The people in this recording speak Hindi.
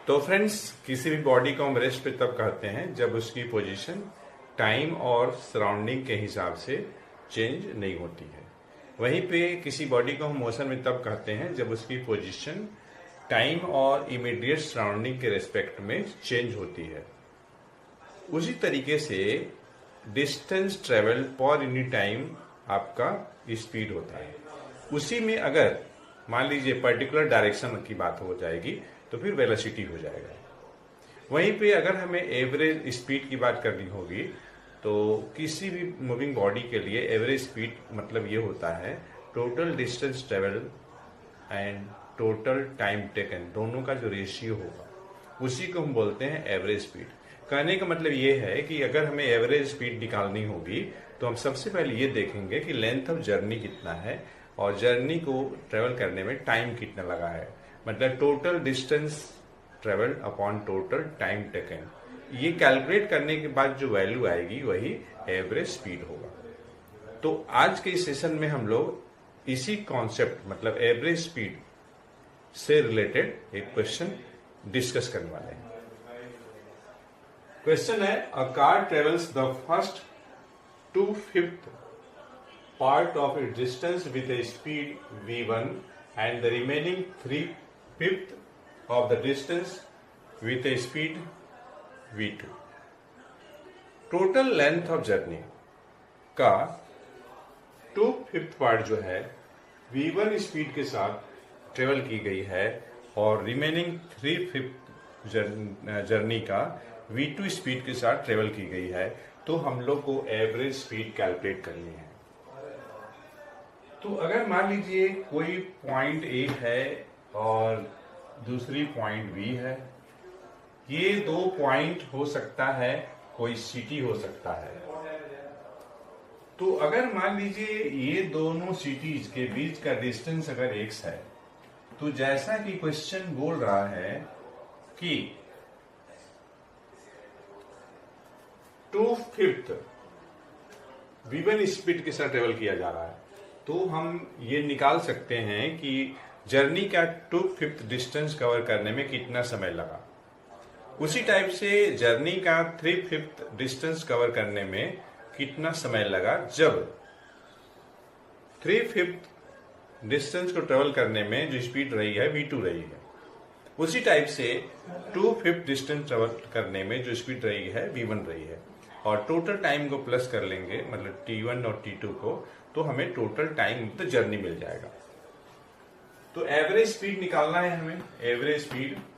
तो फ्रेंड्स, किसी भी बॉडी को हम रेस्ट पे तब कहते हैं जब उसकी पोजीशन टाइम और सराउंडिंग के हिसाब से चेंज नहीं होती है। वहीं पे किसी बॉडी को हम मोशन में तब कहते हैं जब उसकी पोजीशन टाइम और इमीडिएट सराउंडिंग के रेस्पेक्ट में चेंज होती है। उसी तरीके से distance travel per unit time आपका स्पीड होता है। उसी में अगर मान लीजिए पर्टिकुलर डायरेक्शन की बात हो जाएगी तो फिर वेलोसिटी हो जाएगा। वहीं पे अगर हमें एवरेज स्पीड की बात करनी होगी तो किसी भी मूविंग बॉडी के लिए एवरेज स्पीड मतलब ये होता है total distance travel and total time taken, दोनों का जो रेशियो होगा उसी को हम बोलते हैं एवरेज स्पीड। कहने का मतलब ये है कि अगर हमें एवरेज स्पीड निकालनी होगी तो हम सबसे पहले ये देखेंगे कि लेंथ ऑफ जर्नी कितना है और जर्नी को ट्रेवल करने में टाइम कितना लगा है, मतलब total distance travel upon total time taken. ये कैलकुलेट करने के बाद जो वैल्यू आएगी वही एवरेज स्पीड होगा। तो आज के इस सेशन में हम लोग इसी कॉन्सेप्ट मतलब एवरेज स्पीड से रिलेटेड एक क्वेश्चन डिस्कस करने वाले हैं। क्वेश्चन है, a car travels the first 2/5 part of its distance with a speed v1 and the remaining 3/5 of the distance with a speed v2. Total length of journey का 2/5 पार्ट जो है v1 स्पीड के साथ ट्रेवल की गई है और रिमेनिंग 3/5 जर्नी का v2 स्पीड के साथ ट्रेवल की गई है। तो हम लोग को एवरेज स्पीड कैलकुलेट करनी है। तो अगर मान लीजिए कोई पॉइंट ए है और दूसरी पॉइंट बी है, ये दो पॉइंट हो सकता है, कोई सिटी हो सकता है। तो अगर मान लीजिए ये दोनों सिटीज के बीच का डिस्टेंस अगर x है, तो जैसा कि क्वेश्चन बोल रहा है कि 2/5 v1 स्पीड के साथ ट्रेवल किया जा रहा है, तो हम ये निकाल सकते हैं कि जर्नी का 2/5 डिस्टेंस कवर करने में कितना समय लगा। उसी टाइप से जर्नी का 3/5 डिस्टेंस कवर करने में कितना समय लगा जब 3/5 डिस्टेंस को ट्रेवल करने में जो स्पीड रही है v2 रही है। उसी टाइप से 2/5 डिस्टेंस ट्रेवल करने में जो स्पीड रही है v1 रही है और टोटल टाइम को प्लस कर लेंगे मतलब t1 और t2 को, तो हमें टोटल टाइम तो जर्नी मिल जाएगा। तो एवरेज स्पीड निकालना है हमें। Average speed